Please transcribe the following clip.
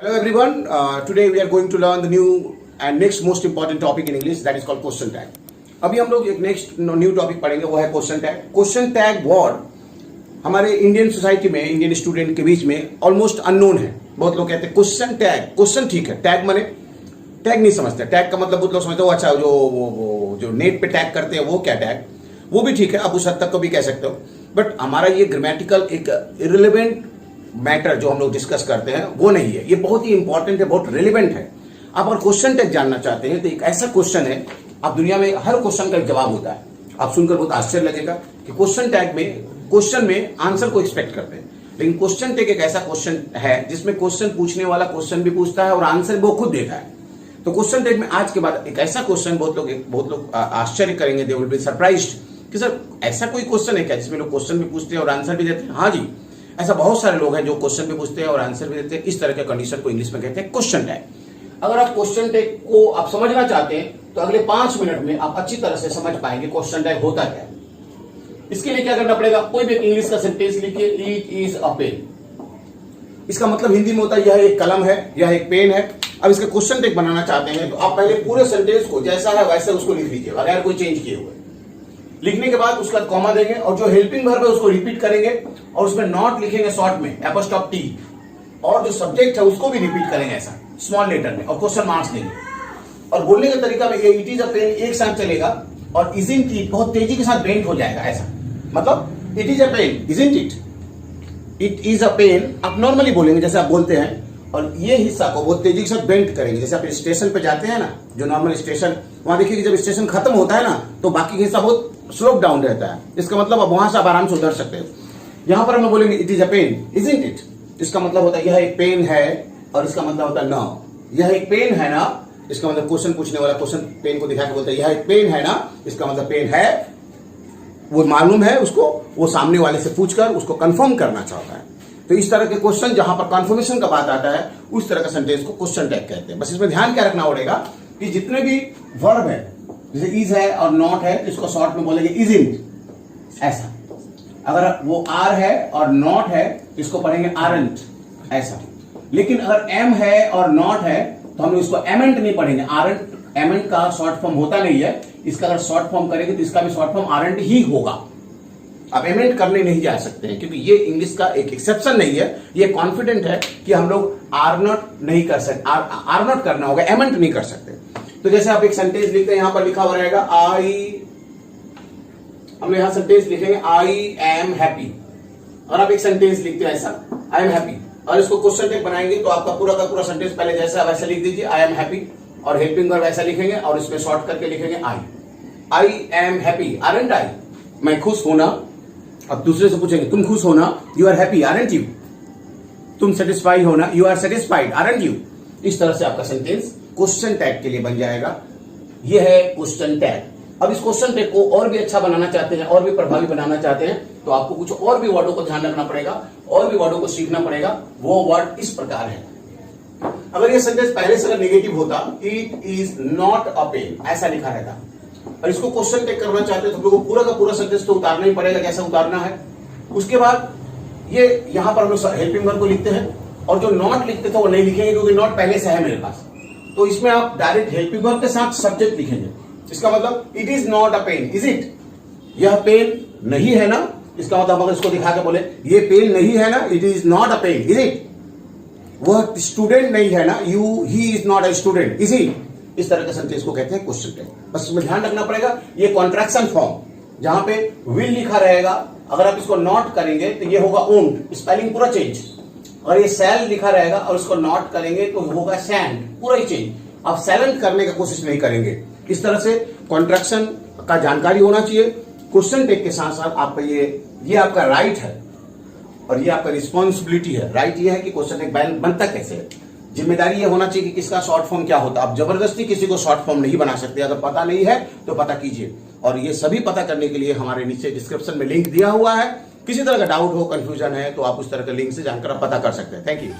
Hello everyone. Today we are going to learn the new and next most important topic in English, that is called question tag. अभी हम लोग एक next new topic पढ़ेंगे, वो है question tag. Question tag word हमारे Indian society में, Indian student के बीच में ऑलमोस्ट अननोन है. बहुत लोग कहते हैं क्वेश्चन टैग. क्वेश्चन ठीक है, टैग माने टैग नहीं समझते. टैग का मतलब बहुत लोग समझते हो अच्छा जो नेट पे टैग करते हैं वो क्या टैग, वो भी ठीक है, आप उस हद तक को भी कह सकते हो. बट हमारा ये ग्रामेटिकल एक इररिलेवेंट मैटर जो हम लोग डिस्कस करते हैं वो नहीं है. ये बहुत ही इंपॉर्टेंट है, बहुत रिलेवेंट है. आप अगर क्वेश्चन टैग जानना चाहते हैं तो एक ऐसा क्वेश्चन है, आप दुनिया में हर क्वेश्चन का एक जवाब होता है. आप सुनकर बहुत आश्चर्य लगेगा कि क्वेश्चन टैग में क्वेश्चन में आंसर को एक्सपेक्ट करते हैं, लेकिन क्वेश्चन टैग एक ऐसा क्वेश्चन है जिसमें क्वेश्चन पूछने वाला क्वेश्चन भी पूछता है और आंसर वो खुद देता है. तो क्वेश्चन टैग में आज के बाद एक ऐसा क्वेश्चन बहुत लोग आश्चर्य करेंगे, दे विल बी सरप्राइज्ड कि सर ऐसा कोई क्वेश्चन है क्या जिसमें लोग क्वेश्चन भी पूछते हैं और आंसर भी देते हैं. हाँ जी, ऐसा बहुत सारे लोग हैं जो क्वेश्चन भी पूछते हैं और आंसर भी देते हैं. इस तरह के कंडीशन को इंग्लिश में कहते हैं क्वेश्चन टैग. अगर आप क्वेश्चन टैग को आप समझना चाहते हैं तो अगले 5 मिनट में आप अच्छी तरह से समझ पाएंगे क्वेश्चन टैग होता क्या है. इसके लिए क्या करना पड़ेगा, कोई भी इंग्लिश का सेंटेंस लिखिए. It is a pen. इसका मतलब हिंदी में होता है यह एक कलम है, यह एक पेन है. अब इसका क्वेश्चन टैग बनाना चाहते हैं तो आप पहले पूरे सेंटेंस को जैसा है वैसे उसको लिख लीजिए, अगर कोई चेंज किए हुए. लिखने के बाद उसका कॉमा देंगे और जो हेल्पिंग वर्ब है उसको रिपीट करेंगे और उसमें नॉट लिखेंगे शॉर्ट में एपोस्ट्रोफ टी, और जो सब्जेक्ट है उसको भी रिपीट करेंगे ऐसा स्मॉल लेटर में, और क्वेश्चन मार्क्स देंगे. और बोलने का तरीका में इट इज अ पेन एक साथ चलेगा और इजंट इट बहुत तेजी के साथ बेंट हो जाएगा. ऐसा मतलब it is a pen, isn't it, it is a pen आप नॉर्मली बोलेंगे जैसे आप बोलते हैं, और ये हिस्सा को बहुत तेजी के साथ बेंट करेंगे. जैसे आप स्टेशन पे जाते हैं ना, जो नॉर्मल स्टेशन, वहां देखिए कि जब स्टेशन खत्म होता है ना तो बाकी का हिस्सा बहुत स्लोप डाउन रहता है. इसका मतलब अब वहां से आप आराम से उतर सकते हो. यहां पर हम बोलेंगे it is a pen, isn't it, इसका मतलब होता है यह एक पेन है, और इसका मतलब होता है ना, यह एक पेन है ना. इसका मतलब क्वेश्चन पूछने वाला क्वेश्चन पेन को दिखा के बोलता है यह एक पेन है ना, इसका मतलब पेन है, वो मालूम है उसको, वो सामने वाले से पूछकर उसको कंफर्म करना चाहता है. तो इस तरह के क्वेश्चन जहां पर कंफर्मेशन का बात आता है उस तरह का सेंटेंस को क्वेश्चन टैग कहते हैं. बस इसमें ध्यान क्या रखना पड़ेगा कि जितने भी वर्ब है, जैसे इज है और नॉट है तो इसको शॉर्ट में बोलेंगे इजंट, ऐसा. अगर वो आर है और नॉट है तो इसको पढ़ेंगे आरंट, ऐसा. लेकिन अगर एम है और नॉट है तो हम इसको एमेंट नहीं पढ़ेंगे. आरंट एमेंट का शॉर्ट फॉर्म होता नहीं है, इसका अगर शॉर्ट फॉर्म करेंगे तो इसका भी शॉर्ट फॉर्म आरंट ही होगा. आप एमेंट करने नहीं जा सकते हैं क्योंकि ये इंग्लिश का एक एक्सेप्शन नहीं है. ये कॉन्फिडेंट है कि हम लोग आर नॉट नहीं कर सकते, आर नॉट करना होगा, एमेंट नहीं कर सकते. तो जैसे आप एक सेंटेंस लिखते हैं, यहां पर लिखा हुआ रहेगा हम यहां सेंटेंस लिखेंगे आई एम हैप्पी, और आप एक सेंटेंस लिखते हैं ऐसा आई एम हैप्पी, और इसको क्वेश्चन टैग बनाएंगे तो आपका पूरा का पूरा सेंटेंस पहले जैसा वैसा लिख दीजिए आई एम हैप्पी, और हेल्पिंग वर्ब वैसा लिखेंगे और इसमें शॉर्ट करके लिखेंगे आई एम हैप्पी, आरंट आई, मैं खुश हूं ना. अब दूसरे से पूछेंगे तुम खुश हो ना, you are happy aren't you. तुम सेटिस्फाई हो ना, you are satisfied aren't you. इस तरह से आपका सेंटेंस क्वेश्चन टैग के लिए बन जाएगा. यह है क्वेश्चन टैग. अब इस क्वेश्चन टैग को और भी अच्छा बनाना चाहते हैं, और भी प्रभावी बनाना चाहते हैं, तो आपको कुछ और भी वर्डों को ध्यान रखना पड़ेगा, और भी वर्डों को सीखना पड़ेगा. वो वर्ड इस प्रकार है. अगर यह सेंटेंस पहले से अगर नेगेटिव होता, it is not a pen, ऐसा लिखा रहता, और इसको क्वेश्चन टैग करना चाहते हैं तो लोगों को पूरा का पूरा सेंटेंस तो उतारना ही पड़ेगा जैसा उतारना है. उसके बाद ये यहां पर हम लोग हेल्पिंग वर्ब को लिखते हैं, और जो नॉट लिखते थे वो नहीं लिखेंगे क्योंकि नॉट पहले से है मेरे पास. तो इसमें आप डायरेक्ट हेल्पिंग वर्ब के साथ सब्जेक्ट लिखेंगे. इसका मतलब it is not a pen, is it, यह पेन नहीं है ना. इसका मतलब अगर इसको दिखा के बोले ये पेन नहीं है ना, it is not a pen, is it. वह स्टूडेंट नहीं है ना, he is not a student, is he. इस तरह के सेंटेंस को कहते हैं क्वेश्चन टैग. बस इसमें ध्यान रखना पड़ेगा ये कॉन्ट्रैक्शन फॉर्म, जहां पे विल लिखा रहेगा, अगर आप इसको नॉट करेंगे तो ये होगा ओन्ड, स्पेलिंग पूरा चेंज. और ये सेल लिखा रहेगा और इसको नॉट करेंगे तो होगा सैंड, पूरा ही चेंज. आप सैलेंट करने का कोशिश नहीं करेंगे. इस तरह से कॉन्ट्रैक्शन का जानकारी होना चाहिए. क्वेश्चन टैग के साथ साथ आपका ये आपका राइट है और ये आपका रिस्पॉन्सिबिलिटी है. राइट ये है कि क्वेश्चन टैग बनता कैसे है. जिम्मेदारी ये होना चाहिए कि किसका शॉर्ट फॉर्म क्या होता है. आप जबरदस्ती किसी को शॉर्ट फॉर्म नहीं बना सकते. अगर पता नहीं है तो पता कीजिए, और ये सभी पता करने के लिए हमारे नीचे डिस्क्रिप्शन में लिंक दिया हुआ है. किसी तरह का डाउट हो, कंफ्यूजन है तो आप उस तरह के लिंक से जानकर आप पता कर सकते हैं. Thank you.